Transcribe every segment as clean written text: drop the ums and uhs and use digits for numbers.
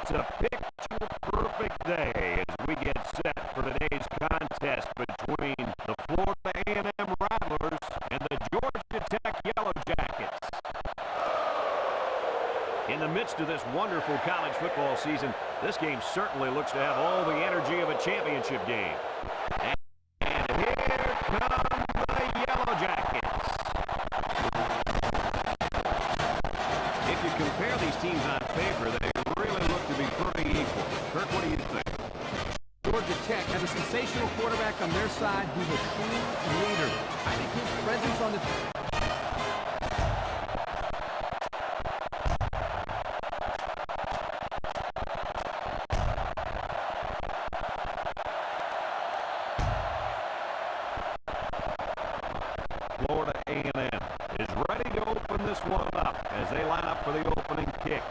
It's a picture-perfect day as we get set for today's contest between the Florida A&M Rattlers and the Georgia Tech Yellow Jackets. In the midst of this wonderful college football season, this game certainly looks to have all the energy of a championship game. And here come the Yellow Jackets. If you compare these teams on paper, they really look to be pretty equal. Kirk, what do you think? Georgia Tech has a sensational quarterback on their side who's a true leader. I think his presence on the Florida A&M is ready to open this one up as they line up for the opening kick.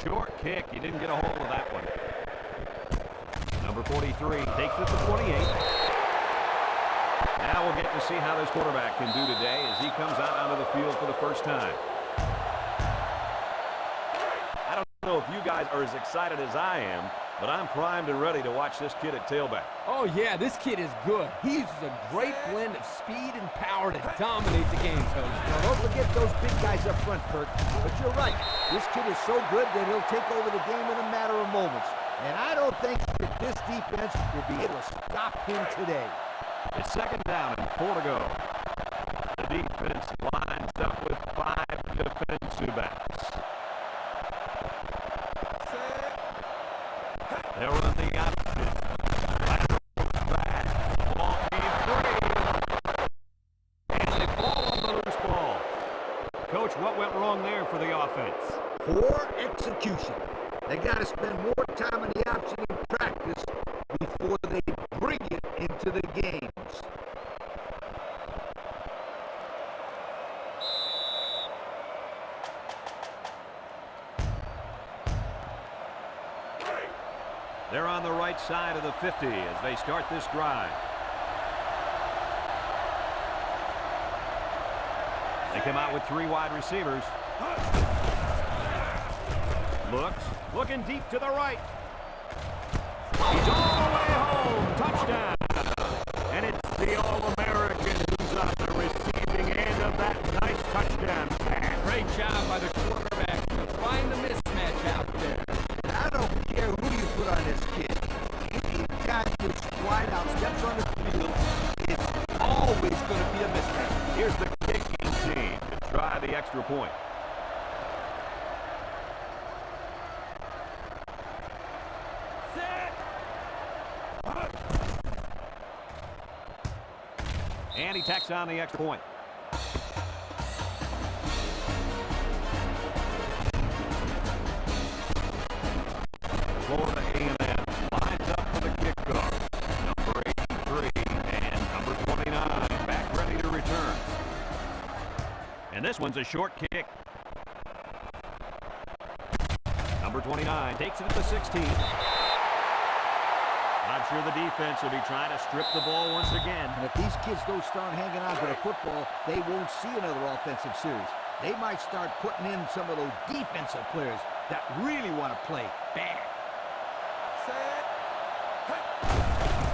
Short kick. You didn't get a hold of that one. Number 43 takes it to 28. Now we'll get to see how this quarterback can do today as he comes out onto the field for the first time. I don't know if you guys are as excited as I am, but I'm primed and ready to watch this kid at tailback. Oh, yeah, this kid is good. He's a great blend of speed and power to dominate the game, Coach. Now, don't forget those big guys up front, Kirk. But you're right. This kid is so good that he'll take over the game in a matter of moments. And I don't think that this defense will be able to stop him today. It's second down and 4 to go. The defense lines up with 5 defensive backs. They'll run the option. Back. Ball came free. And they fall on the loose ball. Coach, what went wrong there for the offense? Poor execution. They got to spend more time on the option in practice before they bring it into the games. They're on the right side of the 50 as they start this drive. They come out with 3 wide receivers. Looking deep to the right. He's all the way home. Touchdown. And it's the All-American who's on the receiving end of that nice touchdown pass. Great job by the quarterback to find the mismatch out there. I don't care who you put on this kid. Anytime you slide out, steps on the field, it's always going to be a mismatch. Here's the kicking team to try the extra point. And he tacks on the extra point. Florida A&M lines up for the kickoff. Number 83 and number 29 back ready to return. And this one's a short kick. Number 29 takes it at the 16. I'm sure the defense will be trying to strip the ball once again. And if these kids don't start hanging on to the football, they won't see another offensive series. They might start putting in some of those defensive players that really want to play bad.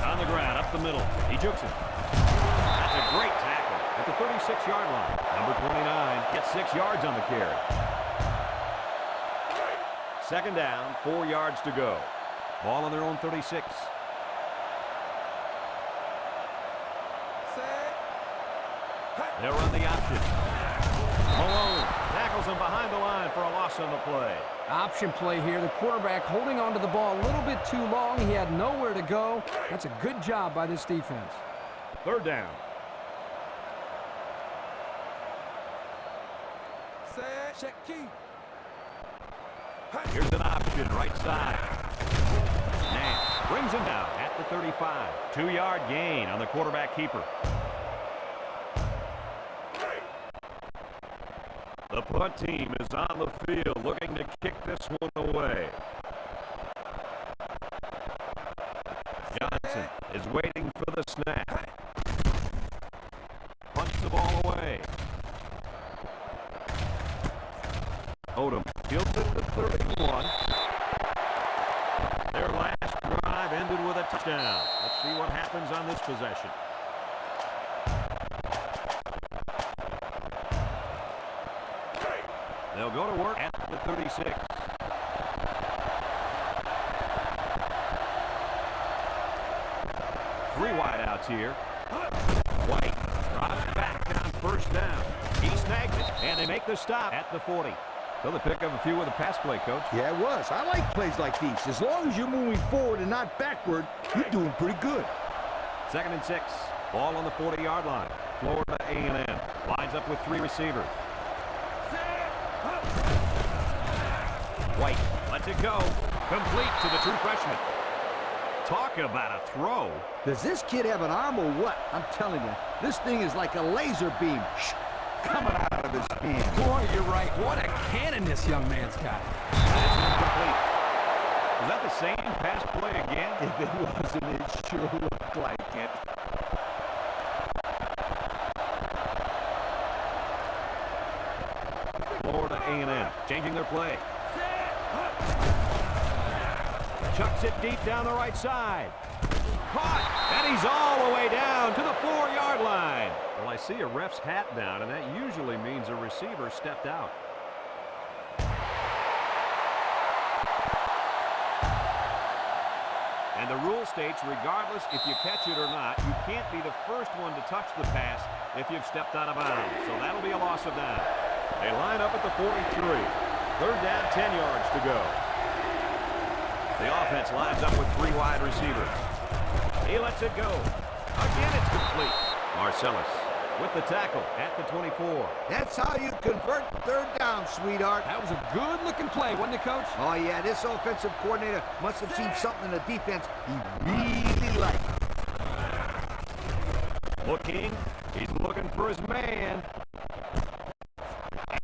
On the ground, up the middle. He jukes him. That's a great tackle at the 36-yard line. Number 29 gets 6 yards on the carry. Second down, 4 yards to go. Ball on their own 36. They'll run the option. Malone tackles him behind the line for a loss on the play. Option play here. The quarterback holding onto the ball a little bit too long. He had nowhere to go. That's a good job by this defense. Third down. Here's an option, right side. Nash brings him down at the 35. 2-yard gain on the quarterback keeper. The punt team is on the field looking to kick this one away. Johnson is waiting for the snap. Punts the ball away. Odom fields it to 31. Their last drive ended with a touchdown. Let's see what happens on this possession. They'll go to work at the 36. Three wideouts here. White drops back down first down. He snagged it, and they make the stop at the 40. So they pick up a few with a pass play, Coach. Yeah, it was. I like plays like these. As long as you're moving forward and not backward, you're doing pretty good. 2nd and 6. Ball on the 40-yard line. Florida A&M lines up with 3 receivers. White lets it go. Complete to the true freshman. Talk about a throw. Does this kid have an arm or what? I'm telling you, this thing is like a laser beam coming out of his hand. Boy, you're right. What a cannon this young man's got. That's incomplete. Is that the same pass play again? If it wasn't, it sure looked like it. Florida A&M changing their play. Chucks it deep down the right side. Caught, and he's all the way down to the 4-yard line. Well, I see a ref's hat down, and that usually means a receiver stepped out. And the rule states, regardless if you catch it or not, you can't be the first one to touch the pass if you've stepped out of bounds. So that'll be a loss of down. They line up at the 43. 3rd down, 10 yards to go. The offense lines up with 3 wide receivers. He lets it go. Again, it's complete. Marcellus with the tackle at the 24. That's how you convert 3rd down, sweetheart. That was a good-looking play, wasn't it, Coach? Oh, yeah, this offensive coordinator must have seen something in the defense he really liked. Looking. He's looking for his man.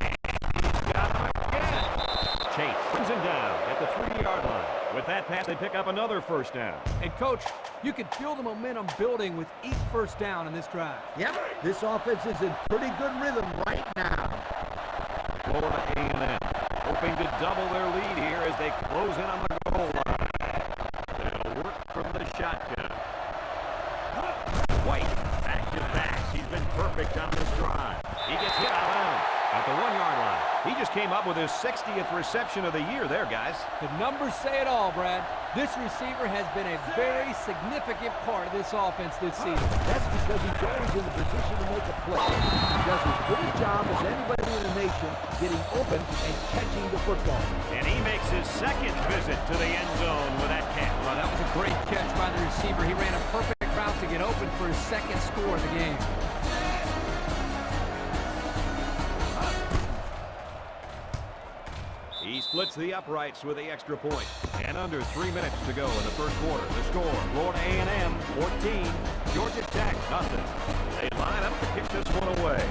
And he's got him again. Chase brings him down at the 3-yard line. With that pass, they pick up another 1st down. And, Coach, you can feel the momentum building with each 1st down in this drive. Yep, this offense is in pretty good rhythm right now. Florida A&M hoping to double their lead here as they close in on the goal line. They'll work from the shotgun. White, back-to-backs. He's been perfect on this drive. He gets hit out of bounds at the 1-yard line. He just came up with his 60th reception of the year there, guys. The numbers say it all, Brad. This receiver has been a very significant part of this offense this season. That's because he's always in the position to make a play. He does as good a job as anybody in the nation getting open and catching the football. And he makes his 2nd visit to the end zone with that catch. Well, that was a great catch by the receiver. He ran a perfect route to get open for his 2nd score of the game. He splits the uprights with the extra point. And under 3 minutes to go in the 1st quarter. The score, Florida A&M 14, Georgia Tech nothing. They line up to kick this one away.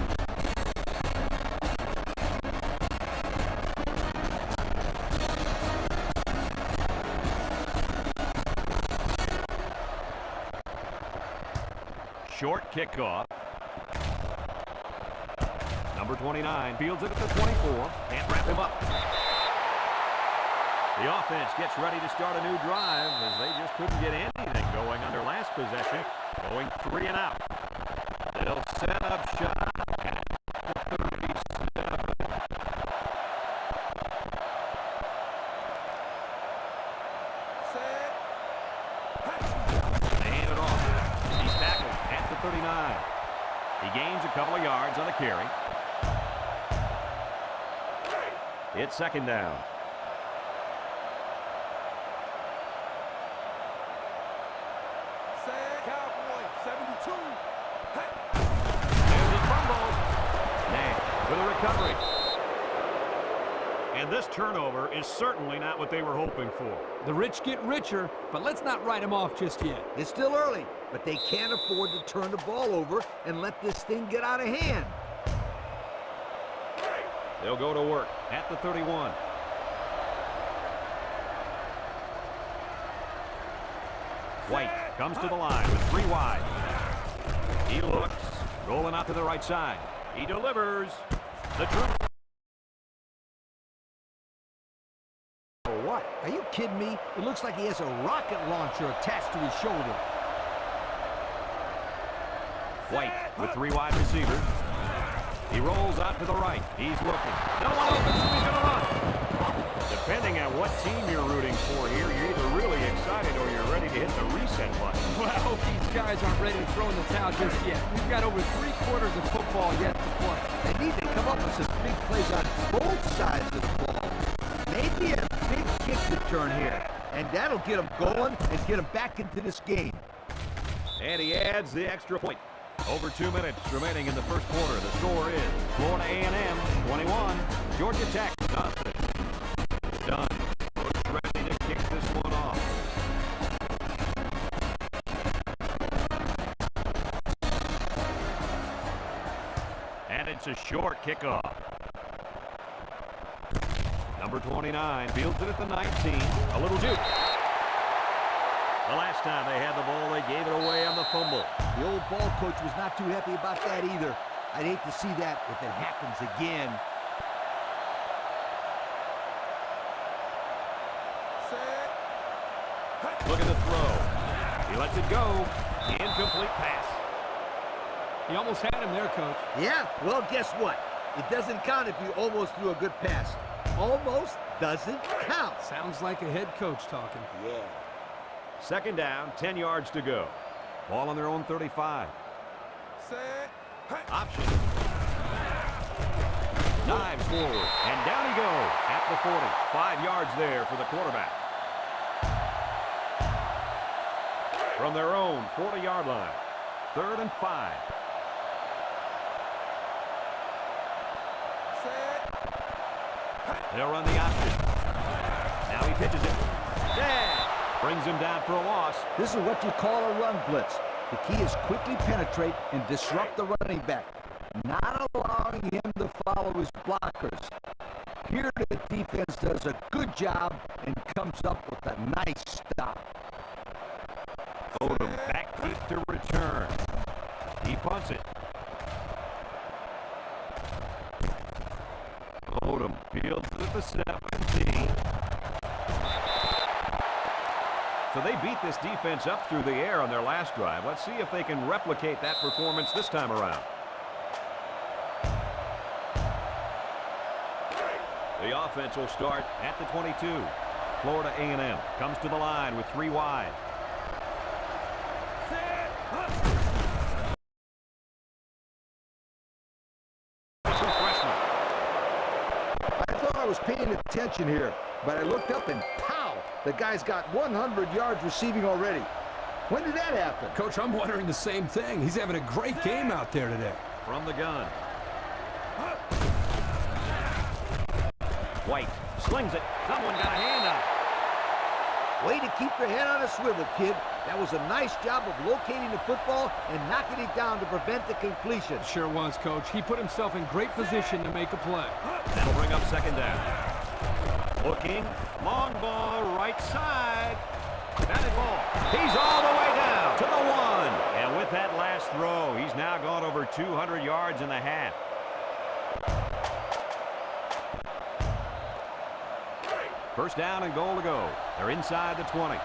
Short kickoff. Number 29 fields it at the 24. Can't wrap him up. The offense gets ready to start a new drive as they just couldn't get anything going on their last possession, going 3 and out. They'll set up shot at the 37. They hand it off. He's tackled at the 39. He gains a couple of yards on the carry. It's 2nd down. With a recovery. And this turnover is certainly not what they were hoping for. The rich get richer, but let's not write him off just yet. It's still early, but they can't afford to turn the ball over and let this thing get out of hand. They'll go to work at the 31. White comes to the line with 3 wide. He looks, rolling out to the right side. He delivers. The true what? Are you kidding me? It looks like he has a rocket launcher attached to his shoulder. White with 3 wide receivers. He rolls out to the right. He's looking. No one open, so he's going to run. Depending on what team you're rooting for here, you're either really excited or you're ready to hit the reset button. Well, I hope these guys aren't ready to throw in the towel just yet. We've got over 3/4 of football yet to play. They need to come up with some big plays on both sides of the ball. Maybe a big kick return here, and that'll get them going and get them back into this game. And he adds the extra point. Over 2 minutes remaining in the first quarter. The score is Florida A&M 21, Georgia Tech nothing. Done. Looks ready to kick this one off. And it's a short kickoff. Number 29 fields it at the 19. A little juke. The last time they had the ball, they gave it away on the fumble. The old ball coach was not too happy about that either. I'd hate to see that if it happens again. Look at the throw. He lets it go. Incomplete pass. He almost had him there, Coach. Yeah, well, guess what? It doesn't count if you almost threw a good pass. Almost doesn't count. Sounds like a head coach talking. Yeah. Second down, 10 yards to go. Ball on their own 35. Option. Dives forward, and down he goes at the 40. 5 yards there for the quarterback. From their own 40-yard line. 3rd and 5. They'll run the option. Now he pitches it. Yeah! Brings him down for a loss. This is what you call a run blitz. The key is quickly penetrate and disrupt the running back, not allowing him to follow his blockers. Here the defense does a good job and comes up with a nice stop. Odom back deep to return. He punts it. Odom fields it at the 17. So they beat this defense up through the air on their last drive. Let's see if they can replicate that performance this time around. The offense will start at the 22. Florida A&M comes to the line with 3 wide. I thought I was paying attention here, but I looked up and pow! The guy's got 100 yards receiving already. When did that happen? Coach, I'm wondering the same thing. He's having a great game out there today. From the gun. White slings it. Someone got a hand on it. Way to keep your head on a swivel, kid. That was a nice job of locating the football and knocking it down to prevent the completion. Sure was, Coach. He put himself in great position to make a play. That'll bring up second down. Looking, long ball, right side. Batted ball. He's all the way down to the 1. And with that last throw, he's now gone over 200 yards in the half. First down and goal to go. They're inside the 20.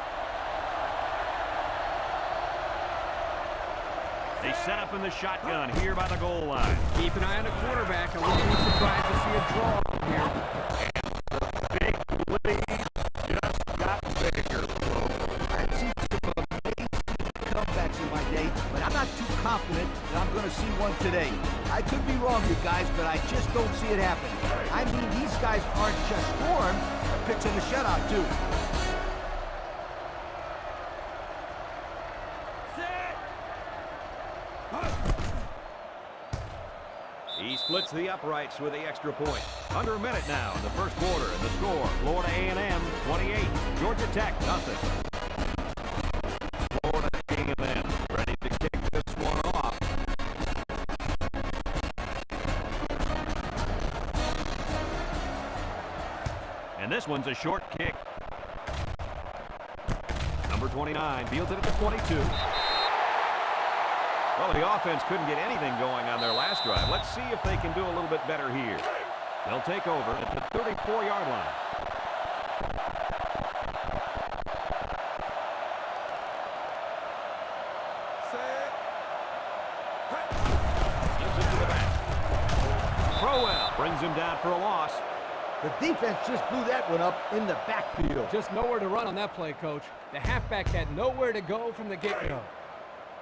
They set up in the shotgun here by the goal line. Keep an eye on the quarterback. I wouldn't be surprised to see a draw here. Big lead just got bigger. I've seen some amazing comebacks in my day, but I'm not too confident that I'm going to see one today. I could be wrong, you guys, but I just don't see it happen. I mean, these guys aren't just scoring, they're pitching a shutout, too. He splits the uprights with the extra point. Under a minute now in the first quarter, and the score, Florida A&M 28, Georgia Tech nothing. Florida A&M ready to kick this one off. And this one's a short kick. Number 29 fields it at the 22. Well, the offense couldn't get anything going on their last drive. Let's see if they can do a little bit better here. They'll take over at the 34-yard line. Brings him down for a loss. The defense just blew that one up in the backfield. Just nowhere to run on that play, Coach. The halfback had nowhere to go from the get-go.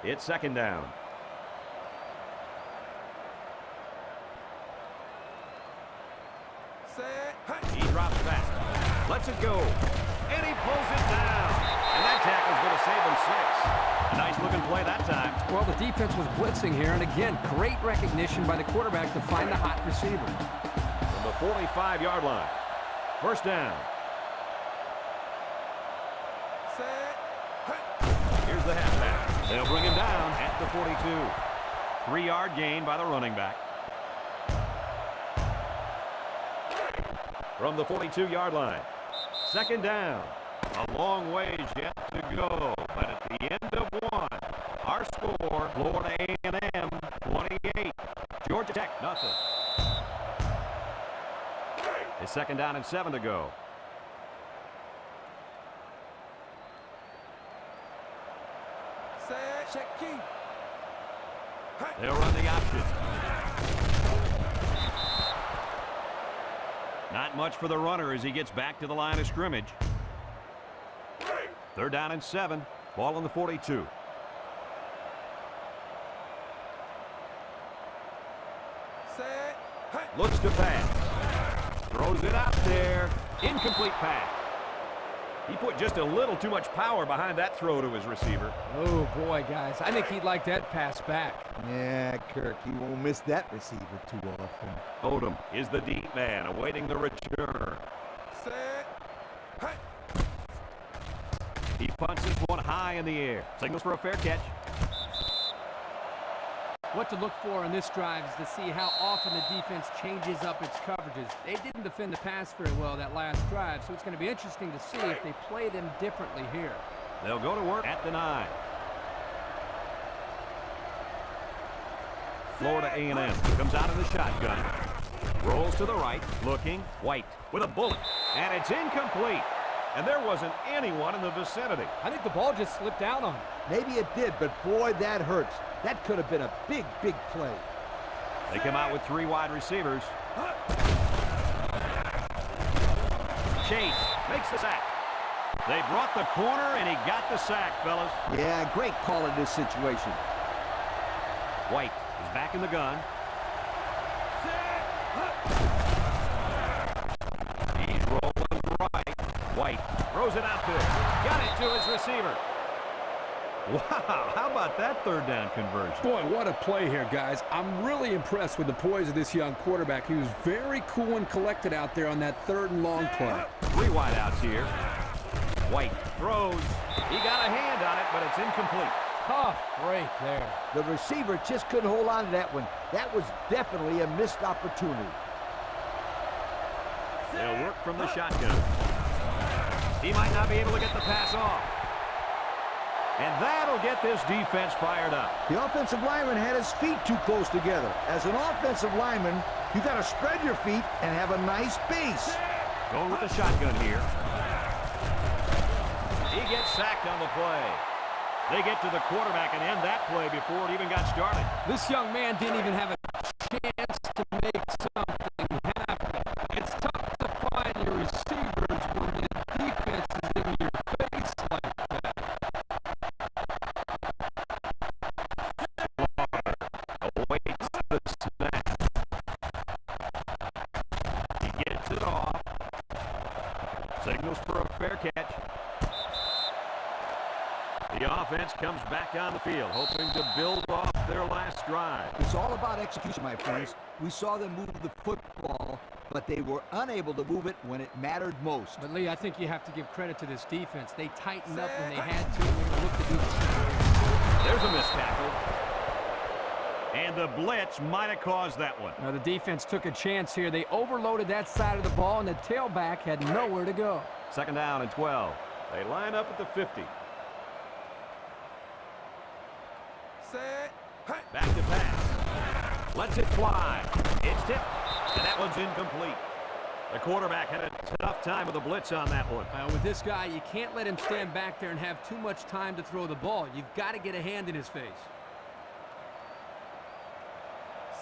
It's second down. He drops back. Lets it go. And he pulls it down. And that tackle's going to save him 6. A nice-looking play that time. Well, the defense was blitzing here, and again, great recognition by the quarterback to find the hot receiver. From the 45-yard line. First down. Here's the halfback. They'll bring him down at the 42. 3-yard gain by the running back. From the 42-yard line. Second down. A long ways yet to go. But at the end of one, our score, Florida A&M 28. Georgia Tech, nothing. It's second down and 7 to go. They'll run the option. Not much for the runner as he gets back to the line of scrimmage. Third down and 7. Ball on the 42. Looks to pass. Throws it out there. Incomplete pass. He put just a little too much power behind that throw to his receiver. Oh, boy, guys. I think he'd like that pass back. Yeah, Kirk, he won't miss that receiver too often. Odom is the deep man awaiting the returner. He punts this one high in the air. Signals for a fair catch. What to look for in this drive is to see how often the defense changes up its coverages. They didn't defend the pass very well that last drive, so it's going to be interesting to see if they play them differently here. They'll go to work at the 9. Florida A&M comes out in the shotgun. Rolls to the right, looking. White with a bullet, and it's incomplete. And there wasn't anyone in the vicinity. I think the ball just slipped out on him. Maybe it did, but boy, that hurts. That could have been a big, big play. They come out with 3 wide receivers. Chase makes the sack. They brought the corner, and he got the sack, fellas. Yeah, great call in this situation. White is back in the gun. He's rolling right. White throws it out there. Got it to his receiver. Wow, how about that third down conversion? Boy, what a play here, guys. I'm really impressed with the poise of this young quarterback. He was very cool and collected out there on that 3rd and long play. 3 wideouts here. White throws. He got a hand on it, but it's incomplete. Tough break there. The receiver just couldn't hold on to that one. That was definitely a missed opportunity. They'll work from the shotgun. He might not be able to get the pass off. And that'll get this defense fired up. The offensive lineman had his feet too close together. As an offensive lineman, you got to spread your feet and have a nice base. Going with the shotgun here. He gets sacked on the play. They get to the quarterback and end that play before it even got started. This young man didn't even have a chance to make something happen. It's tough to find your receivers when the defense is in your face like that. Awaits the snap. He gets it off. Signals for a fair catch. The offense comes back on the field, hoping to build off their last drive. It's all about execution, my friends. We saw them move the football, but they were unable to move it when it mattered most. But, Lee, I think you have to give credit to this defense. They tightened up when they had to. They looked to do this. There's a missed tackle. And the blitz might have caused that one. Now, the defense took a chance here. They overloaded that side of the ball, and the tailback had nowhere to go. Second down and 12. They line up at the 50. Back to pass. Lets it fly. It's tipped. And that one's incomplete. The quarterback had a tough time with the blitz on that one. With this guy, you can't let him stand back there and have too much time to throw the ball. You've got to get a hand in his face.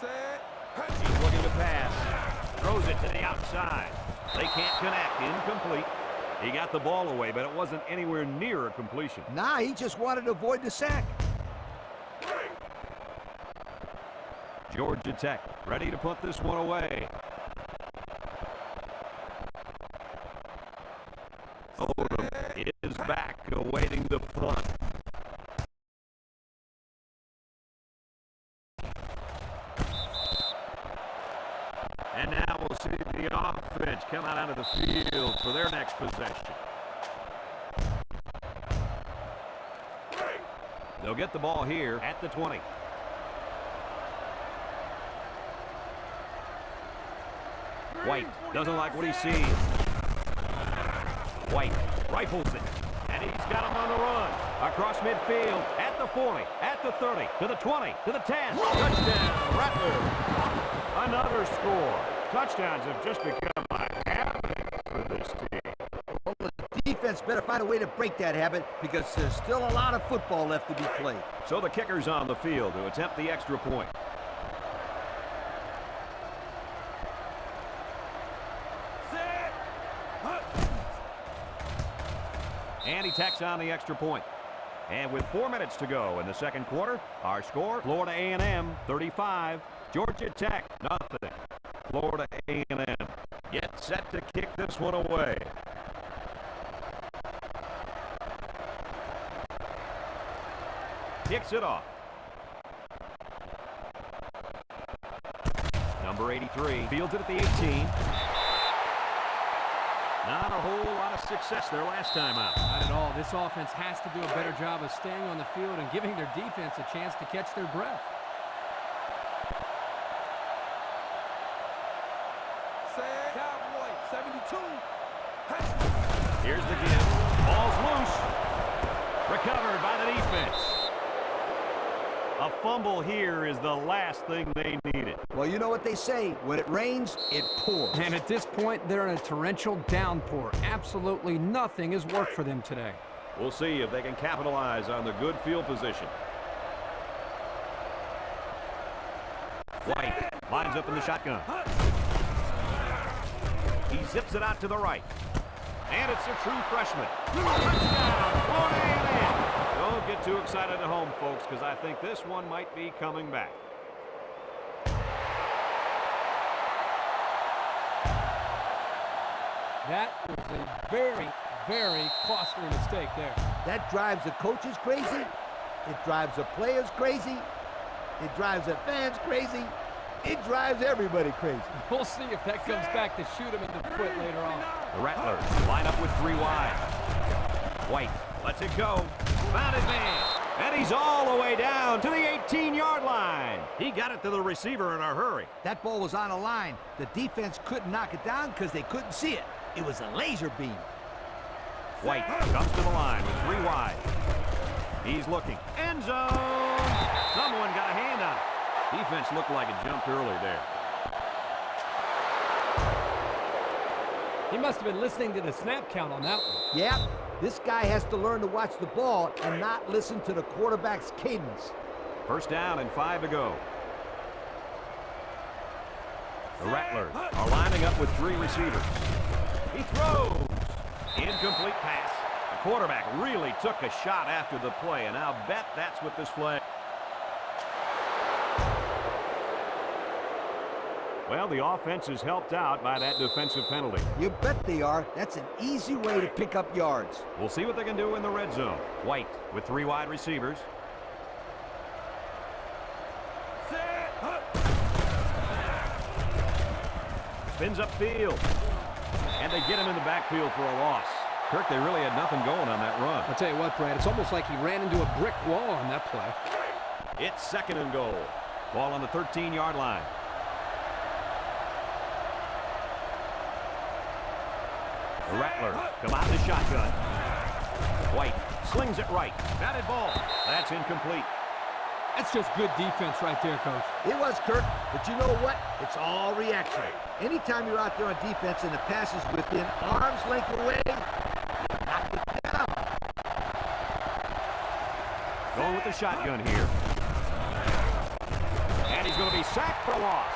He's looking to pass. throws it to the outside. They can't connect. Incomplete. He got the ball away, but it wasn't anywhere near a completion. Nah, he just wanted to avoid the sack. Georgia Tech ready to put this one away. Odom is back, awaiting the punt. And now we'll see the offense come out of the field for their next possession. They'll get the ball here at the 20. White doesn't like what he sees. White rifles it, and he's got him on the run. Across midfield, at the 40, at the 30, to the 20, to the 10. Touchdown, Rattlers. Another score. Touchdowns have just become a habit for this team. Well, the defense better find a way to break that habit because there's still a lot of football left to be played. So the kicker's on the field to attempt the extra point. And he tacks on the extra point. And with 4 minutes to go in the second quarter, our score, Florida A&M 35, Georgia Tech nothing. Florida A&M get set to kick this one away. Kicks it off. Number 83 fields it at the 18. Not a whole lot of success there last time out. Not at all. This offense has to do a better job of staying on the field and giving their defense a chance to catch their breath. Cowboy, 72. Here's the give. Ball's loose. Recovered by the defense. A fumble here is the last thing they needed. Well, you know what they say. When it rains, it pours. And at this point, they're in a torrential downpour. Absolutely nothing has worked for them today. We'll see if they can capitalize on the good field position. White lines up in the shotgun. He zips it out to the right. And it's a true freshman. Touchdown, Florida A&M. Don't get too excited at home, folks, because I think this one might be coming back. That was a very, very costly mistake there. That drives the coaches crazy. It drives the players crazy. It drives the fans crazy. It drives everybody crazy. We'll see if that comes back to shoot him in the foot later on. The Rattlers line up with 3 wide. White lets it go. Found his man. And he's all the way down to the 18-yard line. He got it to the receiver in a hurry. That ball was on a line. The defense couldn't knock it down because they couldn't see it. It was a laser beam. White comes to the line with 3 wide. He's looking. End zone. Someone got a hand on it. Defense looked like it jumped early there. He must have been listening to the snap count on that one. Yeah, this guy has to learn to watch the ball and not listen to the quarterback's cadence. First down and 5 to go. The Rattlers are lining up with 3 receivers. He throws. Incomplete pass. The quarterback really took a shot after the play, and I'll bet that's what this flag. Well, the offense is helped out by that defensive penalty. You bet they are. That's an easy way to pick up yards. We'll see what they can do in the red zone. White with 3 wide receivers. Spins upfield. And they get him in the backfield for a loss. Kirk, they really had nothing going on that run. I'll tell you what, Brad, it's almost like he ran into a brick wall on that play. It's 2nd and goal. Ball on the 13-yard line. The Rattlers come out in the shotgun. White slings it right. Batted ball. That's incomplete. That's just good defense right there, Coach. It was, Kirk, but you know what? It's all reaction. Anytime you're out there on defense and the pass is within arm's length away, you knock it down. Going with the shotgun here. And he's going to be sacked for a loss.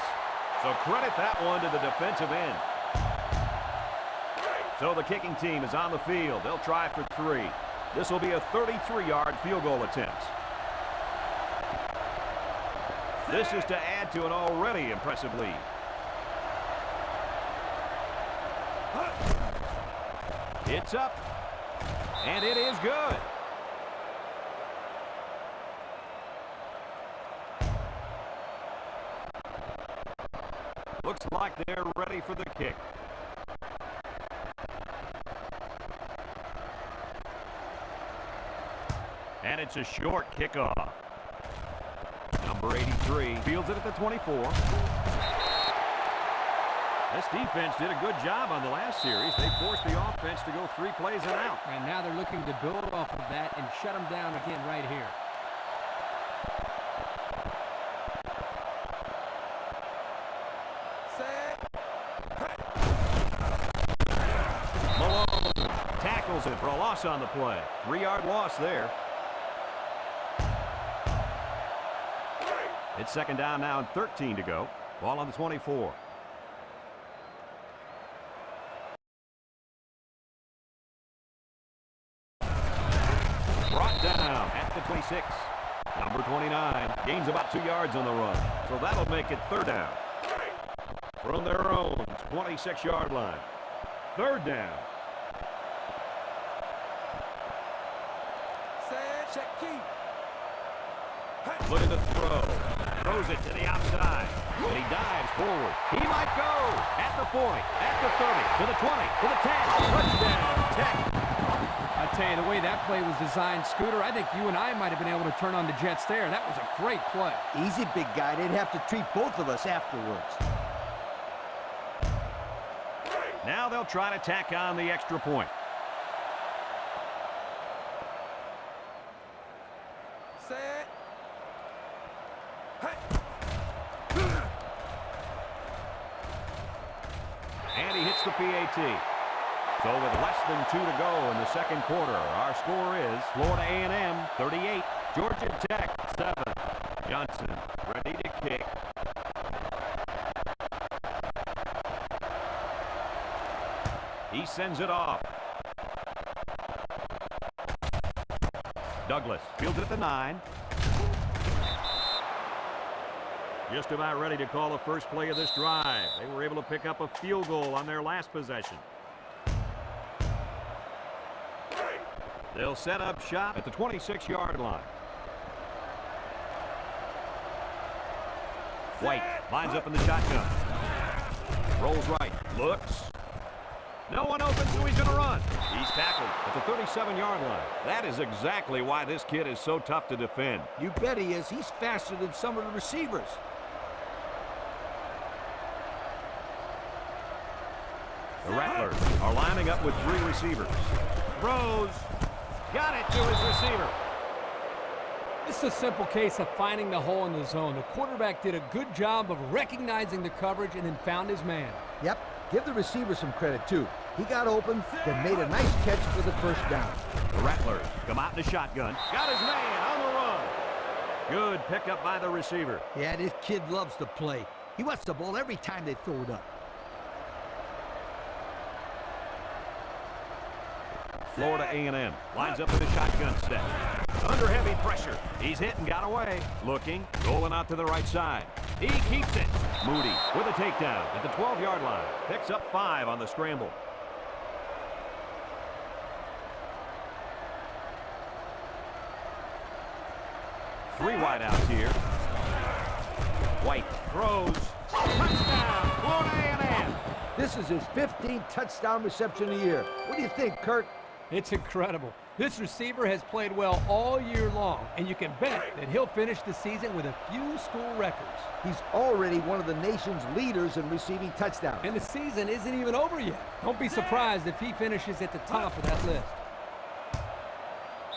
So credit that one to the defensive end. So the kicking team is on the field. They'll try for 3. This will be a 33-yard field goal attempt. This is to add to an already impressive lead. It's up, and it is good. Looks like they're ready for the kick. And it's a short kickoff. Number 83 fields it at the 24. This defense did a good job on the last series. They forced the offense to go 3 plays and out. And now they're looking to build off of that and shut them down again right here. Malone tackles it for a loss on the play. 3-yard loss there. It's second down now and 13 to go. Ball on the 24. Brought down at the 26. Number 29 gains about 2 yards on the run. So that'll make it third down. From their own 26-yard line. Third down. Look at the throw. Throws it to the outside. And he dives forward. He might go at the 40, at the 30, to the 20, to the 10. Touchdown, Tech. I tell you, the way that play was designed, Scooter, I think you and I might have been able to turn on the Jets there. That was a great play. Easy, big guy. They'd have to treat both of us afterwards. Now they'll try to tack on the extra point. And he hits the PAT. So with less than 2 to go in the second quarter, our score is Florida A&M 38, Georgia Tech 7. Johnson ready to kick. He sends it off. Douglas fields it at the 9. Just about ready to call the first play of this drive. They were able to pick up a field goal on their last possession. They'll set up shop at the 26-yard line. White lines up in the shotgun. Rolls right. Looks. No one open, so he's going to run. He's tackled at the 37-yard line. That is exactly why this kid is so tough to defend. You bet he is. He's faster than some of the receivers. The Rattlers are lining up with 3 receivers. Throws. Got it to his receiver. This is a simple case of finding the hole in the zone. The quarterback did a good job of recognizing the coverage and then found his man. Yep. Give the receiver some credit, too. He got open, then made a nice catch for the first down. The Rattlers come out in the shotgun. Got his man on the run. Good pickup by the receiver. Yeah, this kid loves to play. He wants the ball every time they throw it up. Florida A&M lines up in the shotgun set. Under heavy pressure. He's hit and got away. Looking, rolling out to the right side. He keeps it. Moody with a takedown at the 12-yard line. Picks up 5 on the scramble. Three wideouts here. White throws. Touchdown, Florida A&M. This is his 15th touchdown reception of the year. What do you think, Kurt? It's incredible. This receiver has played well all year long, and you can bet that he'll finish the season with a few school records. He's already one of the nation's leaders in receiving touchdowns. And the season isn't even over yet. Don't be surprised if he finishes at the top of that list.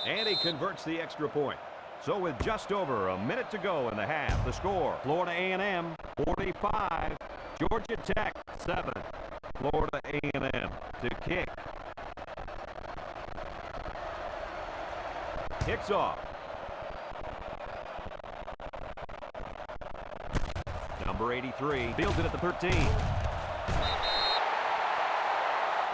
And he converts the extra point. So with just over a minute to go in the half, the score, Florida A&M 45, Georgia Tech 7. Florida A&M to kick. Kicks off. Number number 83. Fields it at the 13.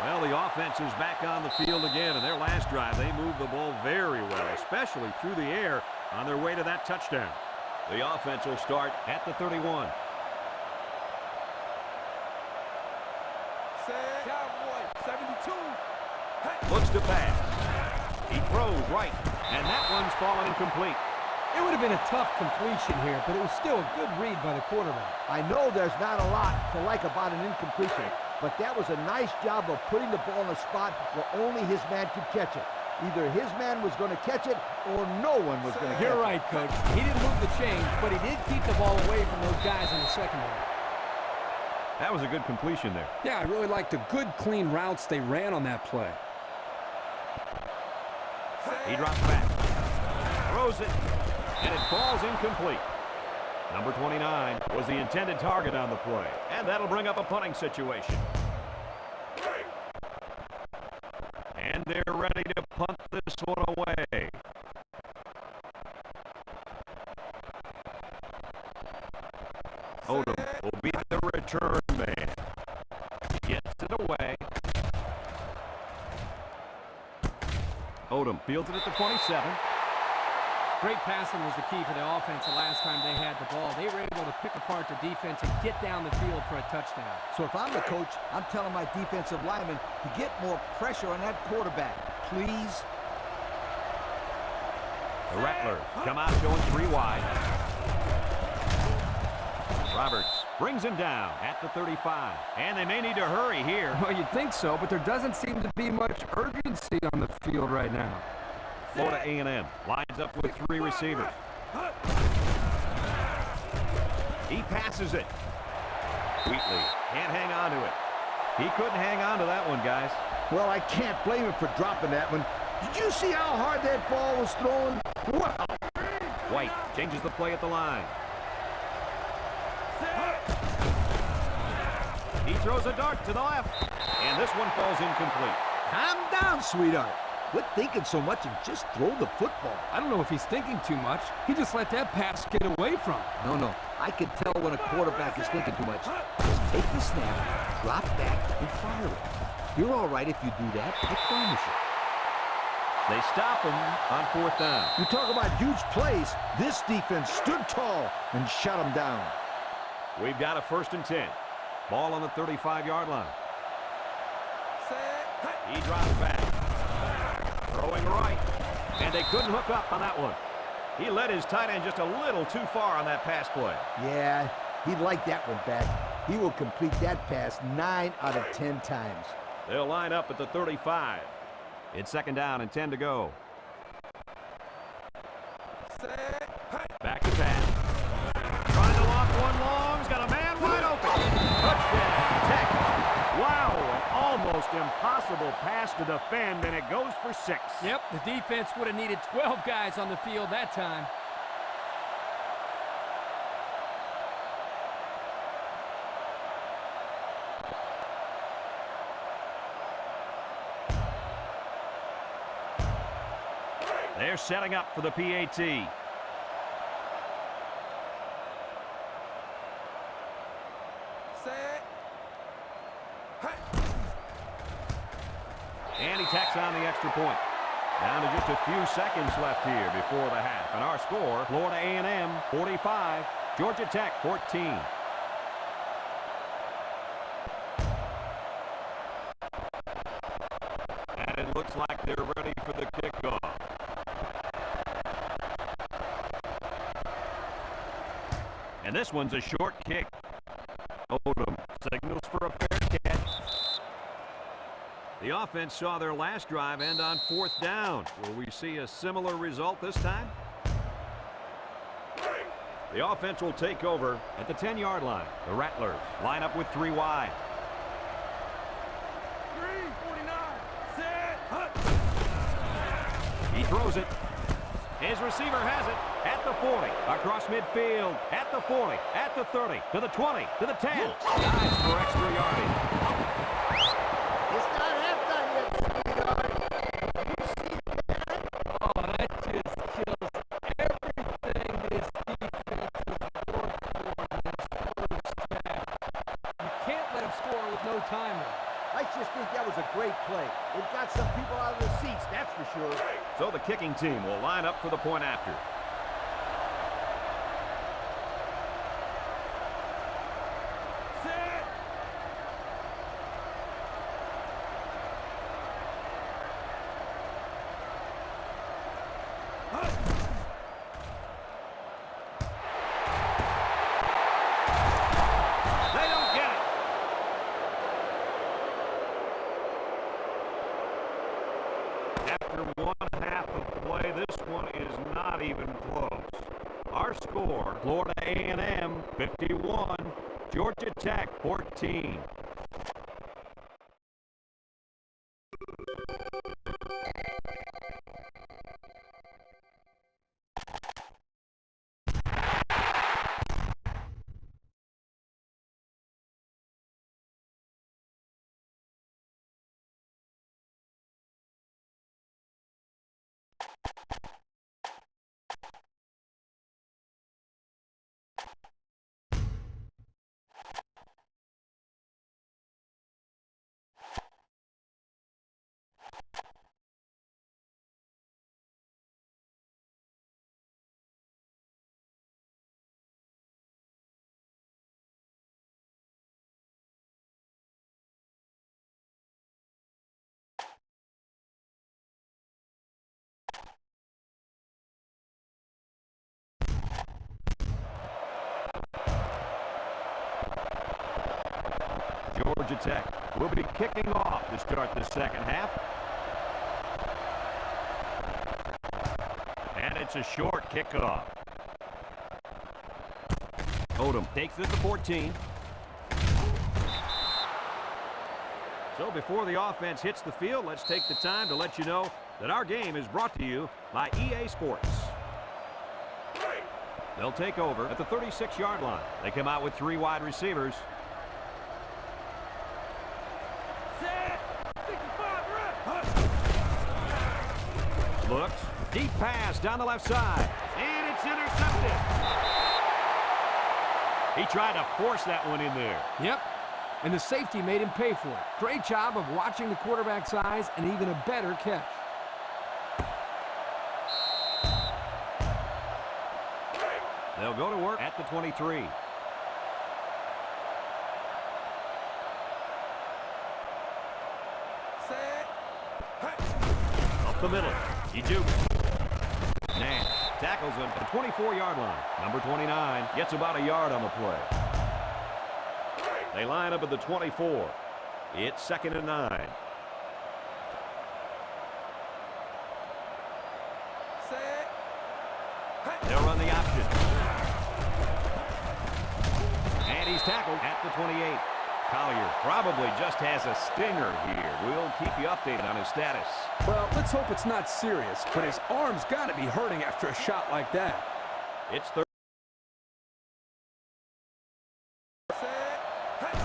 Well, the offense is back on the field again. In their last drive, they moved the ball very well, especially through the air on their way to that touchdown. The offense will start at the 31. Cowboy, 72. Looks to pass. He throws right, and that one's fallen incomplete. It would have been a tough completion here, but it was still a good read by the quarterback. I know there's not a lot to like about an incompletion, but that was a nice job of putting the ball in a spot where only his man could catch it. Either his man was going to catch it or no one was going to catch it. You're right, Coach. He didn't move the chains, but he did keep the ball away from those guys in the secondary. That was a good completion there. Yeah, I really liked the good, clean routes they ran on that play. He drops back, throws it, and it falls incomplete. Number 29 was the intended target on the play, and that'll bring up a punting situation. And they're ready to punt this one away. Odom will be the return man. Gets it away. Odom fields it at the 27. Great passing was the key for the offense the last time they had the ball. They were able to pick apart the defense and get down the field for a touchdown. So if I'm the coach, I'm telling my defensive linemen to get more pressure on that quarterback, please. The Rattlers come out going 3 wide. Roberts brings him down at the 35. And they may need to hurry here. Well, you'd think so, but there doesn't seem to be much urgency on the field right now. Florida A&M lines up with 3 receivers. He passes it. Wheatley can't hang on to it. He couldn't hang on to that one, guys. Well, I can't blame him for dropping that one. Did you see how hard that ball was thrown? Wow. White changes the play at the line. He throws a dart to the left, and this one falls incomplete. Calm down, sweetheart. Quit thinking so much and just throw the football. I don't know if he's thinking too much. He just let that pass get away from him. No. I can tell when a quarterback is thinking too much. Just take the snap, drop back, and fire it. You're all right if you do that, I promise you. They stop him on 4th down. You talk about huge plays. This defense stood tall and shut him down. We've got a 1st and 10. Ball on the 35-yard line. He drops back. Throwing right. And they couldn't hook up on that one. He led his tight end just a little too far on that pass play. Yeah, he'd like that one back. He will complete that pass 9 out of 10 times. They'll line up at the 35. It's 2nd down and 10 to go. Back to pass. Trying to lock one long. He's got a man wide open. Touchdown, Tech. Wow, an almost impossible pass to defend, and it goes for 6. Yep, the defense would have needed 12 guys on the field that time. They're setting up for the PAT. And he tacks on the extra point. Down to just a few seconds left here before the half. And our score, Florida A&M 45, Georgia Tech 14. And it looks like they're ready for the kickoff. And this one's a short kick. Odom signals for a fair catch. The offense saw their last drive end on 4th down. Will we see a similar result this time? The offense will take over at the 10-yard line. The Rattlers line up with 3 wide. 349, set, He throws it. His receiver has it at the 40, across midfield, at the 40, at the 30, to the 20, to the 10. Dives for extra yardage. It's not halftime yet, sweetheart. You see that? Oh, that just kills everything this defense has worked for in this first time there. I just think that was a great play. It got some people out of their seats, that's for sure. So the kicking team will line up for the point after. Set. They don't get it. After 1/2 of play, this one is not even close. Our score, Florida A&M 51, Georgia Tech 14. Georgia Tech will be kicking off to start the second half. And it's a short kickoff. Odom takes it to 14. So before the offense hits the field, let's take the time to let you know that our game is brought to you by EA Sports. They'll take over at the 36-yard line. They come out with 3 wide receivers. Looks, deep pass down the left side, and it's intercepted. He tried to force that one in there. Yep, and the safety made him pay for it. Great job of watching the quarterback's eyes and even a better catch. They'll go to work at the 23. Up the middle. Nash tackles him at the 24-yard line. Number 29 gets about a yard on the play. They line up at the 24. It's 2nd and 9. They'll run the option. And he's tackled at the 28. Collier probably just has a stinger here. We'll keep you updated on his status. Well, let's hope it's not serious, but his arm's got to be hurting after a shot like that. It's third.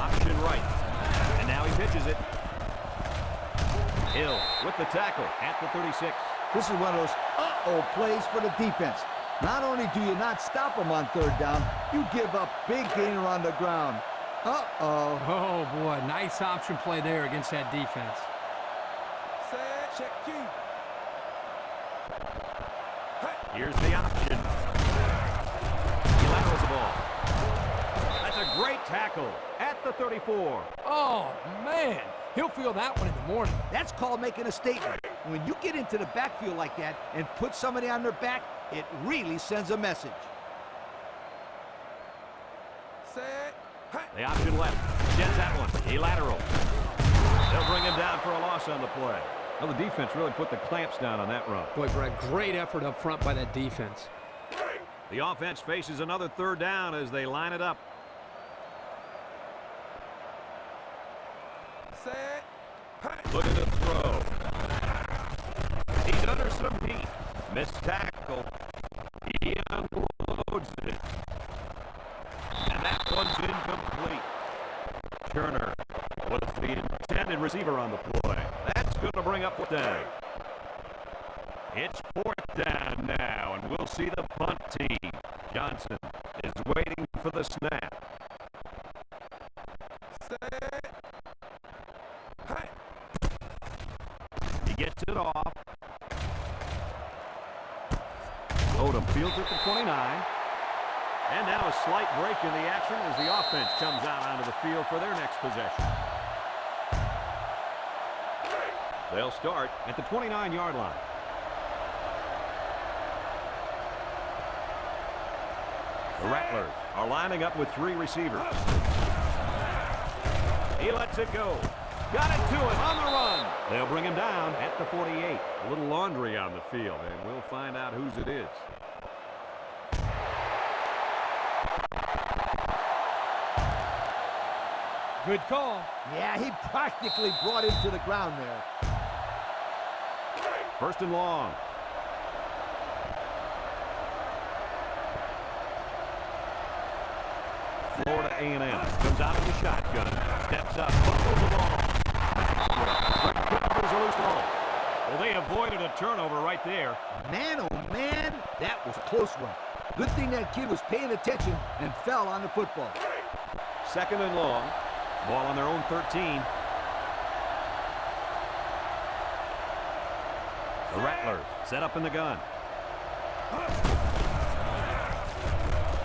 Option right. And now he pitches it. Hill with the tackle at the 36. This is one of those uh-oh plays for the defense. Not only do you not stop them on 3rd down, you give up big gain on the ground. Uh-oh. Oh, boy, nice option play there against that defense. Check you. Here's the option. He laterals the ball. That's a great tackle at the 34. Oh, man, he'll feel that one in the morning. That's called making a statement. When you get into the backfield like that and put somebody on their back, it really sends a message. The option left. Gets that one. He lateral. They'll bring him down for a loss on the play. Well, the defense really put the clamps down on that run. Boy, Brett, great effort up front by that defense. The offense faces another 3rd down as they line it up. Look at the throw. He's under some heat. Missed tackle. He unloads it. And that one's incomplete. Turner was the intended receiver on the play. That's going to bring up 4th down. It's 4th down now, and we'll see the punt team. Johnson is waiting for the snap. He gets it off. Odom fields it to 29. And now a slight break in the action as the offense comes out onto the field for their next possession. They'll start at the 29-yard line. The Rattlers are lining up with 3 receivers. He lets it go. Got it to him on the run. They'll bring him down at the 48. A little laundry on the field, and we'll find out whose it is. Good call. Yeah, he practically brought him to the ground there. First and long. Florida A&M comes out of the shotgun, steps up, fumbles the ball. Recovers a loose ball. Well, they avoided a turnover right there. Man, oh man, that was a close one. Good thing that kid was paying attention and fell on the football. Second and long. Ball on their own 13. The Rattlers set up in the gun.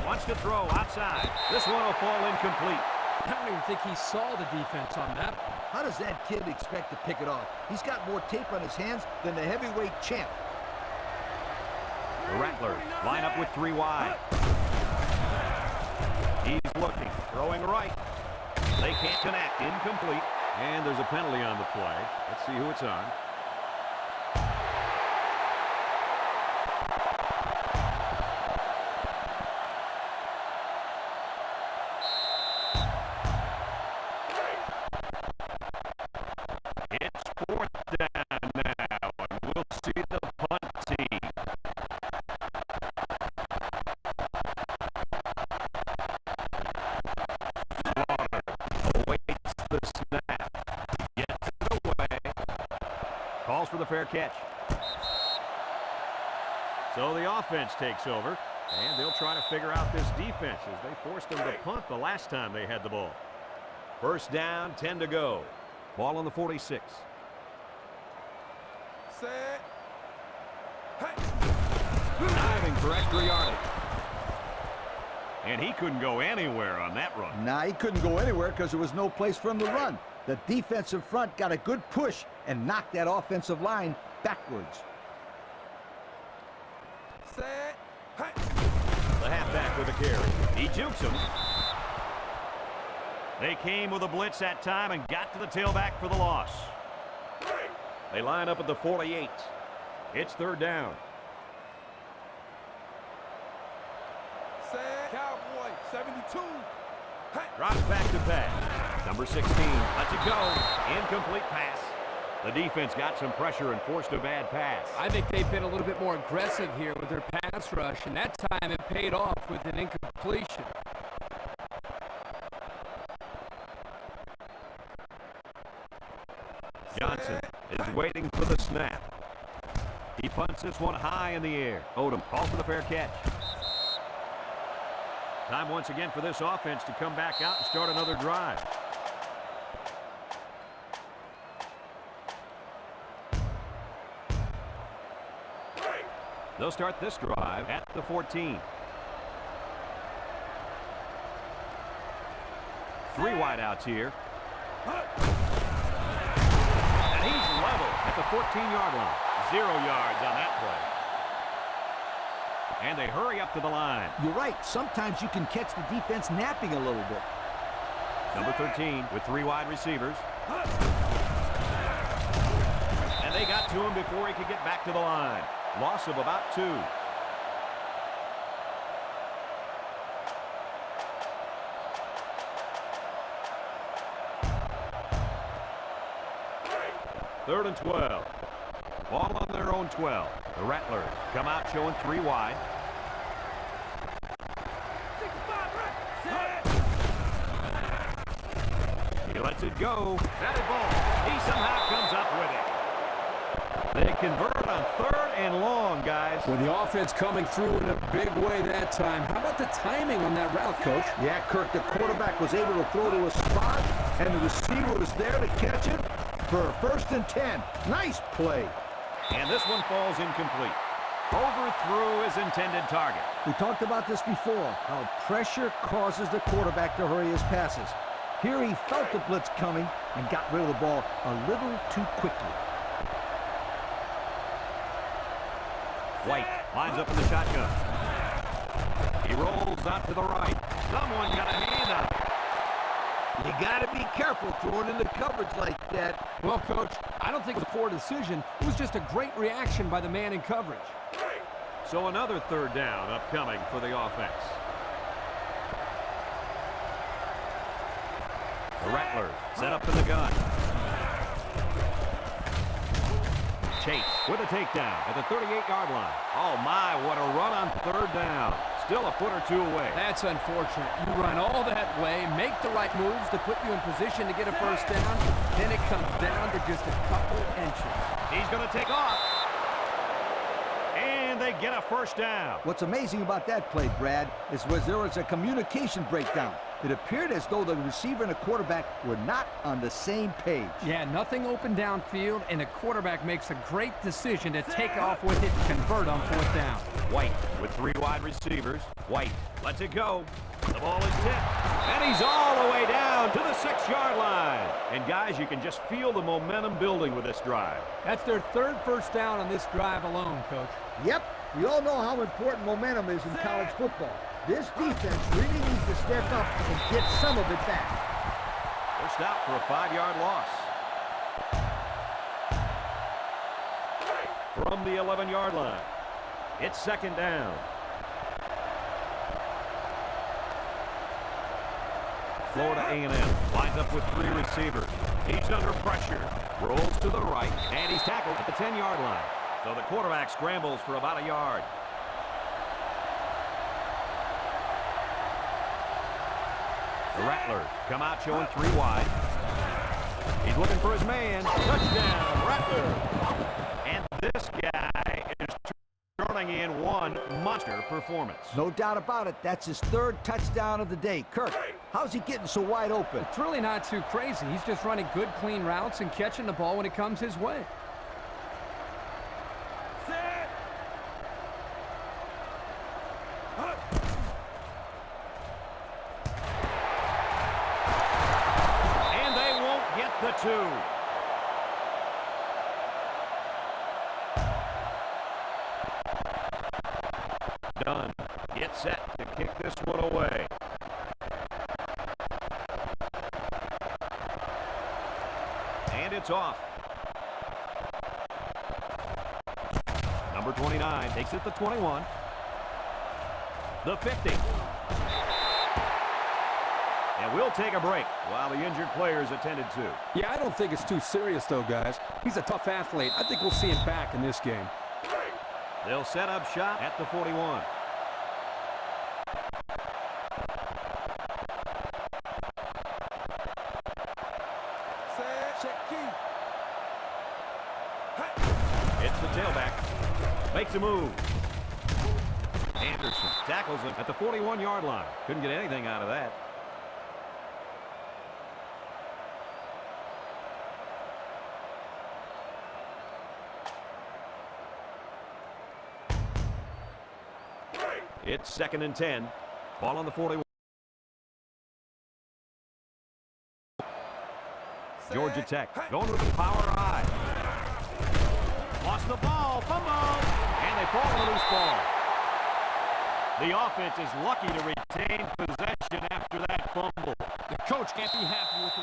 Wants to throw outside. This one will fall incomplete. I don't even think he saw the defense on that. How does that kid expect to pick it off? He's got more tape on his hands than the heavyweight champ. The Rattlers line up with 3 wide. He's looking, throwing right. They can't connect, incomplete. And there's a penalty on the play. Let's see who it's on. It's 4th down now, and we'll see the punt team. Slaughter awaits the snap. Gets it away. Calls for the fair catch. So the offense takes over, and they'll try to figure out this defense as they forced them to punt the last time they had the ball. First down, 10 to go. Ball on the 46. Set. Hey. Diving for extra yardage. And he couldn't go anywhere on that run. Nah, he couldn't go anywhere because there was no place for him to run. The defensive front got a good push and knocked that offensive line backwards. Set. Hey. The halfback with a carry. He jukes him. They came with a blitz that time and got to the tailback for the loss. They line up at the 48. It's 3rd down. Set. Cowboy. 72. Hey. Drops back to pass. Number 16 lets it go. Incomplete pass. The defense got some pressure and forced a bad pass. I think they've been a little bit more aggressive here with their pass rush, and that time it paid off with an incompletion. Johnson is waiting for the snap. He punts this one high in the air. Odom calls for the fair catch. Time once again for this offense to come back out and start another drive. They'll start this drive at the 14. 3 wideouts here. And he's level at the 14-yard line. 0 yards on that play. And they hurry up to the line. You're right. Sometimes you can catch the defense napping a little bit. Number 13 with 3 wide receivers. And they got to him before he could get back to the line. Loss of about 2. Third and 12. Ball on their own 12. The Rattlers come out showing 3 wide. He lets it go. Batted ball. He somehow comes up with it. They convert on 3rd and long, guys. With the offense coming through in a big way that time. How about the timing on that route, Coach? Yeah, Kirk, the quarterback was able to throw to a spot, and the receiver was there to catch it. for a 1st and 10. Nice play. And this one falls incomplete. Overthrew his intended target. We talked about this before, how pressure causes the quarterback to hurry his passes. Here he felt the blitz coming and got rid of the ball a little too quickly. White lines up in the shotgun. He rolls out to the right. Someone got a hand on it. You got to be careful throwing into coverage like that. Well, Coach, I don't think it was a poor decision. It was just a great reaction by the man in coverage. So another 3rd down upcoming for the offense. The Rattlers set up in the gun. Chase with a takedown at the 38-yard line. Oh, my, what a run on 3rd down. Still a foot or two away. That's unfortunate. You run all that way, make the right moves to put you in position to get a 1st down, then it comes down to just a couple inches. He's going to take off. And they get a 1st down. What's amazing about that play, Brad, is there was a communication breakdown. It appeared as though the receiver and the quarterback were not on the same page. Yeah, nothing open downfield, and the quarterback makes a great decision to take off with it and convert on 4th down. White with 3 wide receivers. White lets it go. The ball is tipped. And he's all the way down to the 6-yard line. And guys, you can just feel the momentum building with this drive. That's their 3rd 1st down on this drive alone, Coach. Yep, we all know how important momentum is in college football. This defense really needs to step up and get some of it back. First out for a 5-yard loss. From the 11-yard line, it's 2nd down. Florida A&M lines up with 3 receivers. He's under pressure, rolls to the right, and he's tackled at the 10-yard line. So the quarterback scrambles for about a yard. The Rattlers come out showing 3 wide. He's looking for his man. Touchdown, Rattlers. And this guy is turning in one monster performance. No doubt about it. That's his 3rd touchdown of the day. Kirk, how's he getting so wide open? It's really not too crazy. He's just running good, clean routes and catching the ball when it comes his way. The 2. Dunn gets set to kick this one away. And it's off. Number 29 takes it to 21. The 50. And we'll take a break while the injured players attended to. Yeah, I don't think it's too serious, though, guys. He's a tough athlete. I think we'll see him back in this game. They'll set up shop at the 41. It's the tailback. Makes a move. Anderson tackles him at the 41-yard line. Couldn't get anything out of that. It's 2nd and 10. Ball on the 41. Georgia Tech going with the power I. Lost the ball, fumble, and they fall on a loose ball. The offense is lucky to retain possession after that fumble. The coach can't be happy with the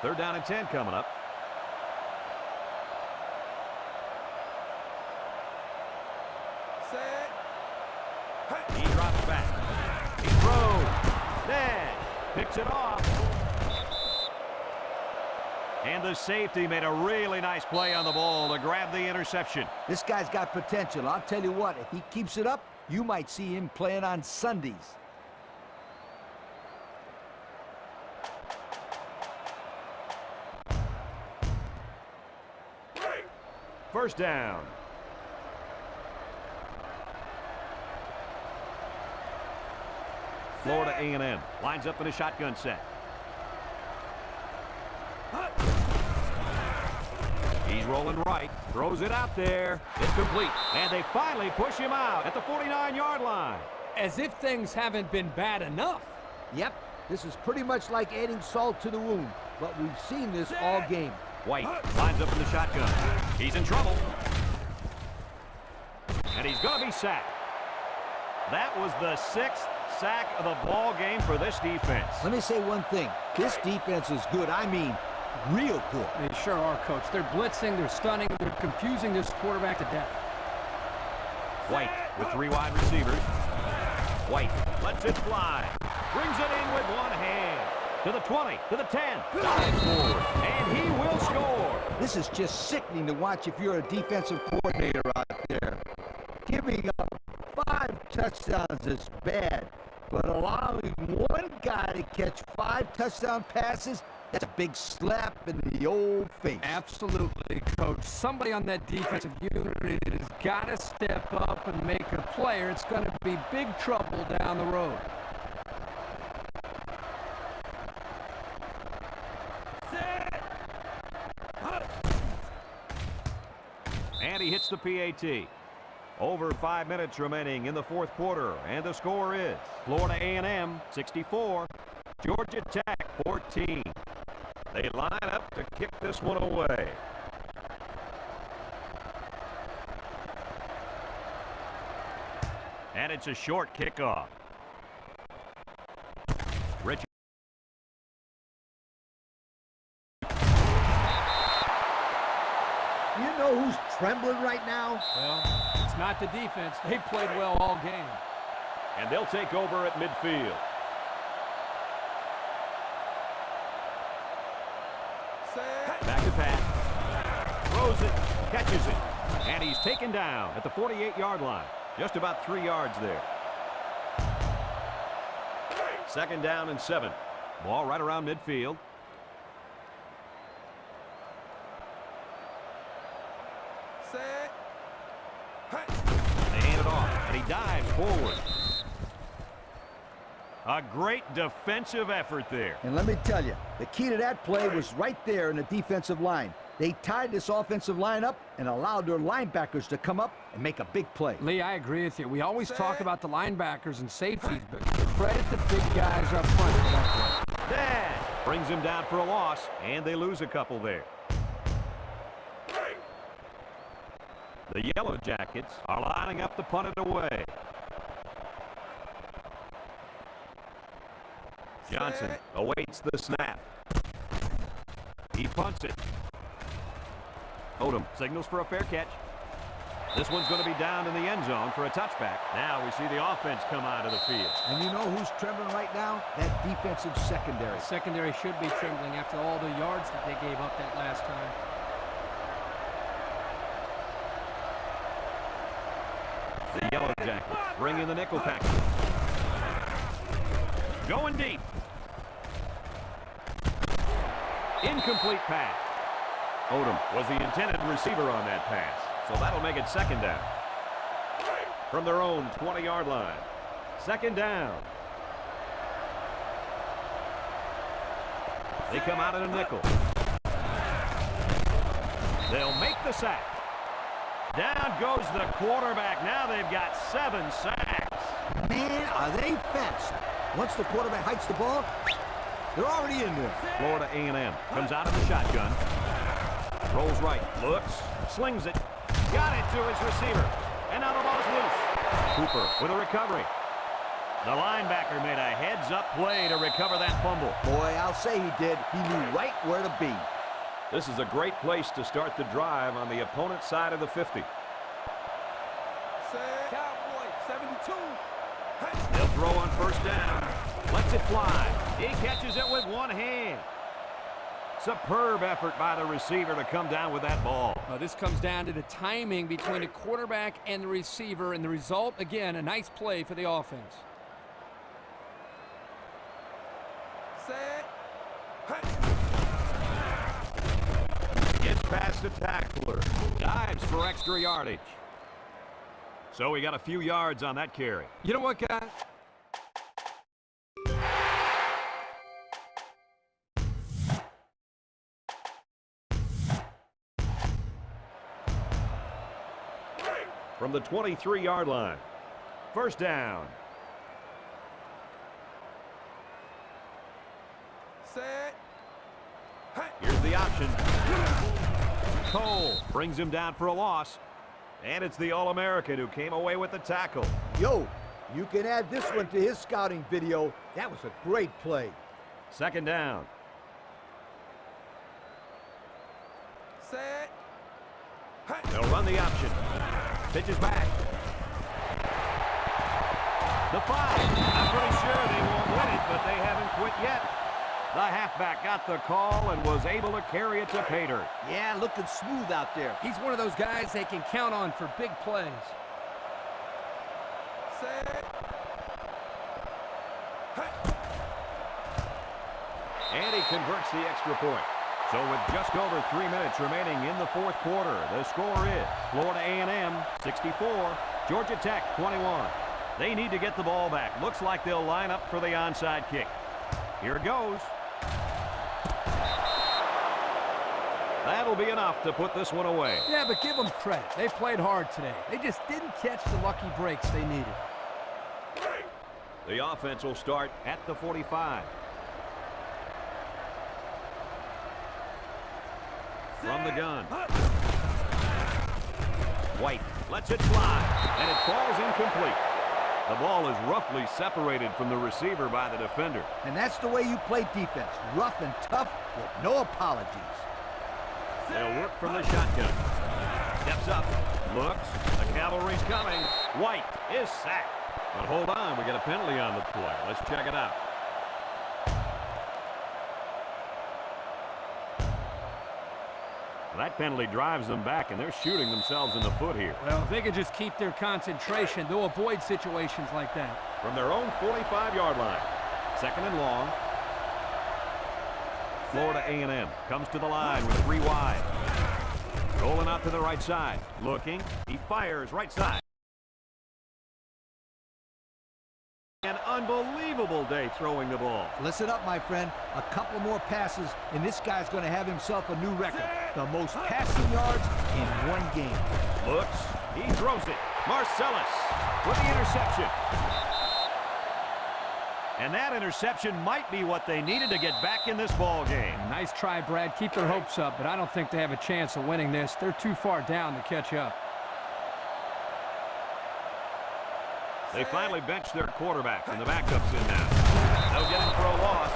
win. 3rd down and 10 coming up. He drops back. He throws. Ned picks it off. And the safety made a really nice play on the ball to grab the interception. This guy's got potential. I'll tell you what, if he keeps it up, you might see him playing on Sundays. First down. Florida A&M lines up in a shotgun set. rolling right. Throws it out there. It's complete. And they finally push him out at the 49-yard line. As if things haven't been bad enough. Yep, this is pretty much like adding salt to the wound, but we've seen this all game. White lines up in the shotgun. He's in trouble. And he's going to be sacked. That was the 6th sack of the ball game for this defense. Let me say one thing. This defense is good. I mean, real good. They sure are, Coach. They're blitzing, they're stunning, they're confusing this quarterback to death. White with 3 wide receivers. White lets it fly. Brings it in with one hand. To the 20, to the 10. Dives forward, and he will score. This is just sickening to watch if you're a defensive coordinator out there. Giving up 5 touchdowns is bad, but allowing one guy to catch 5 touchdown passes, that's a big slap in the old face. Absolutely, Coach. Somebody on that defensive unit has got to step up and make a play, or it's going to be big trouble down the road. And he hits the PAT. Over 5 minutes remaining in the 4th quarter, and the score is Florida A&M 64, Georgia Tech 14. They line up to kick this one away. And it's a short kickoff. Richard. You know who's trembling right now? Well, it's not the defense. They played well all game. And they'll take over at midfield. Back to pass. Throws it, catches it. And he's taken down at the 48-yard line. Just about 3 yards there. 2nd down and 7. Ball right around midfield. They hand it off, and he dives forward. A great defensive effort there. And let me tell you, the key to that play was right there in the defensive line. They tied this offensive line up and allowed their linebackers to come up and make a big play. Lee, I agree with you. We always talk about the linebackers and safeties, but credit the big guys up front for that play. That brings him down for a loss, and they lose a couple there. The Yellow Jackets are lining up to punt it away. Johnson awaits the snap. He punts it. Odom signals for a fair catch. This one's going to be down in the end zone for a touchback. Now we see the offense come out of the field. And you know who's trembling right now? That defensive secondary. The secondary should be trembling after all the yards that they gave up that last time. The Yellow Jackets bring in the nickel package. Going deep. Incomplete pass. Odom was the intended receiver on that pass, so that'll make it 2nd down. From their own 20-yard line. 2nd down. They come out in a nickel. They'll make the sack. Down goes the quarterback. Now they've got 7 sacks. Man, are they fast. Once the quarterback hikes the ball, they're already in there. Florida A&M comes out of the shotgun. Rolls right, looks, slings it. Got it to his receiver. And now the ball is loose. Cooper with a recovery. The linebacker made a heads-up play to recover that fumble. Boy, I'll say he did. He knew right where to be. This is a great place to start the drive on the opponent's side of the 50. Cowboy, 72. They'll throw on 1st down. Lets it fly. He catches it with one hand. Superb effort by the receiver to come down with that ball. This comes down to the timing between the quarterback and the receiver, and the result, again, a nice play for the offense. Gets past the tackler. Dives for extra yardage. So we got a few yards on that carry. You know what, guys? from the 23-yard line. First down. Set. Here's the option. Cole brings him down for a loss. And it's the All-American who came away with the tackle. Yo, you can add this one to his scouting video. That was a great play. Second down. Set. They'll run the option. Pitches back. The 5. I'm pretty sure they won't win it, but they haven't quit yet. The halfback got the call and was able to carry it to pay dirt. Yeah, looking smooth out there. He's one of those guys they can count on for big plays. Set. And he converts the extra point. So with just over 3 minutes remaining in the fourth quarter, the score is Florida A&M 64, Georgia Tech 21. They need to get the ball back. Looks like they'll line up for the onside kick. Here it goes. That'll be enough to put this one away. Yeah, but give them credit. They played hard today. They just didn't catch the lucky breaks they needed. The offense will start at the 45. From the gun. White lets it fly, and it falls incomplete. The ball is roughly separated from the receiver by the defender. And that's the way you play defense. Rough and tough with no apologies. They'll work from the shotgun. Steps up. Looks. The cavalry's coming. White is sacked. But hold on. We got a penalty on the play. Let's check it out. That penalty drives them back, and they're shooting themselves in the foot here. Well, if they could just keep their concentration, they'll avoid situations like that. From their own 45-yard line. Second and long. Florida A&M comes to the line with 3 wide. Rolling out to the right side. Looking. He fires right side. An unbelievable day throwing the ball. Listen up, my friend. A couple more passes, and this guy's going to have himself a new record. The most passing yards in one game. Looks. He throws it. Marcellus with the interception. And that interception might be what they needed to get back in this ball game. Nice try, Brad. Keep their hopes up, but I don't think they have a chance of winning this. They're too far down to catch up. They finally benched their quarterback, and the backup's in now. They'll get him for a loss.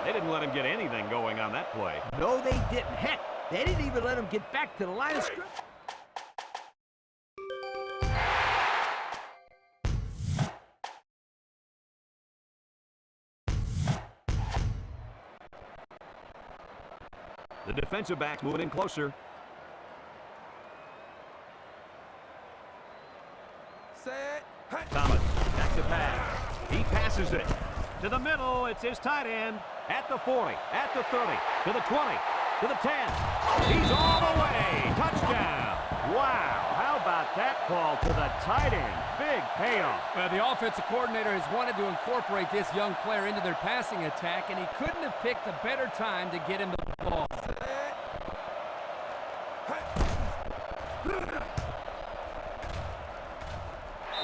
They didn't let him get anything going on that play. No, they didn't. Heck, they didn't even let him get back to the line of scrimmage. The defensive back moving in closer. Set. Thomas, back to pass. He passes it. To the middle, it's his tight end. At the 40, at the 30, to the 20, to the 10. He's all the way. Touchdown. Wow, how about that call to the tight end? Big payoff. Well, the offensive coordinator has wanted to incorporate this young player into their passing attack, and he couldn't have picked a better time to get him the ball.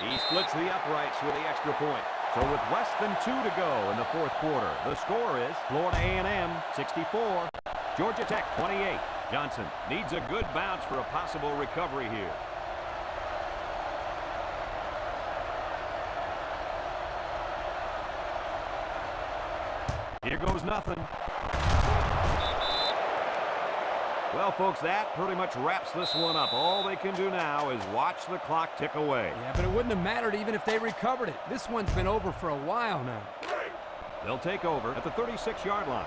He splits the uprights with the extra point. So with less than 2 to go in the fourth quarter, the score is Florida A&M 64, Georgia Tech 28. Johnson needs a good bounce for a possible recovery here. Here goes nothing. Well, folks, that pretty much wraps this one up. All they can do now is watch the clock tick away. Yeah, but it wouldn't have mattered even if they recovered it. This one's been over for a while now. They'll take over at the 36-yard line.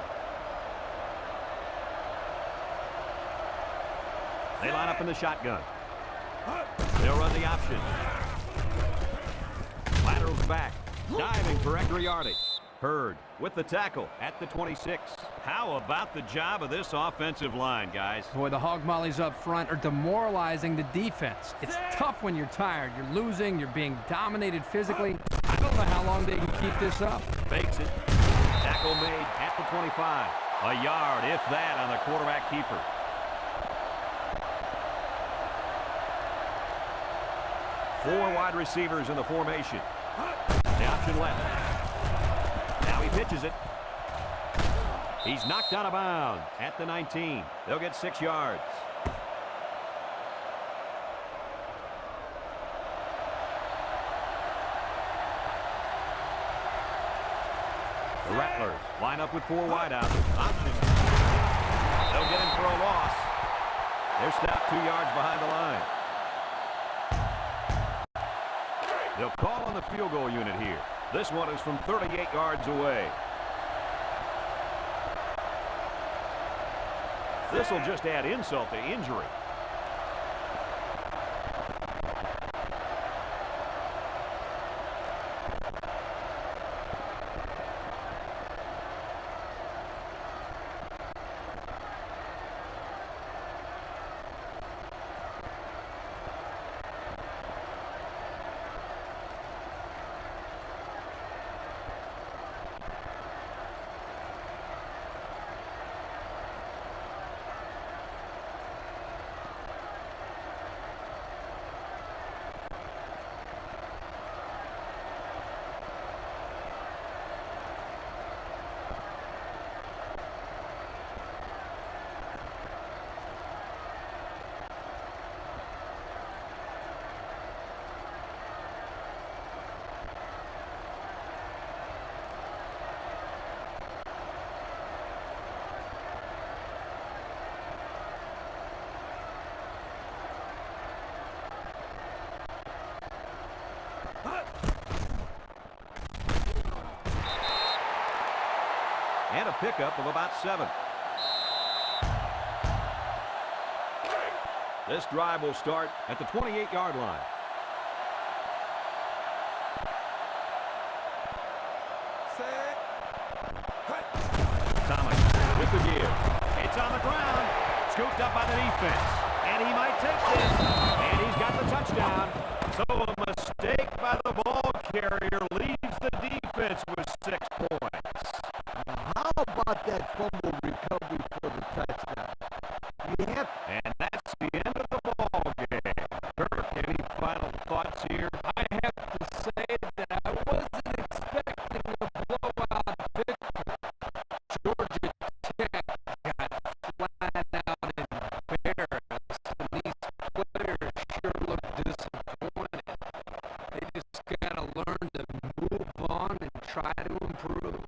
They line up in the shotgun. They'll run the option. Laterals back. Diving for extra yardage. Hurd with the tackle at the 26. How about the job of this offensive line, guys? Boy, the hog mollies up front are demoralizing the defense. It's tough when you're tired. You're losing. You're being dominated physically. I don't know how long they can keep this up. Fakes it. Tackle made at the 25. A yard, if that, on the quarterback keeper. 4 wide receivers in the formation. The option left. Now he pitches it. He's knocked out of bounds at the 19. They'll get 6 yards. The Rattlers line up with 4 wideouts. Option. They'll get him for a loss. They're stopped 2 yards behind the line. They'll call on the field goal unit here. This one is from 38 yards away. This will just add insult to injury. And a pickup of about 7. This drive will start at the 28-yard line. Set. Thomas with the give. It's on the ground. Scooped up by the defense. And he might take this. And he's got the touchdown. So a mistake by the ball carrier leaves the defense with 6 points. How about that fumble recovery for the touchdown? Yep. And that's the end of the ball game. Kirk, any final thoughts here? I have to say that I wasn't expecting a blowout victory. Georgia Tech got flat out embarrassed, and these players sure look disappointed. They just got to learn to move on and try to improve.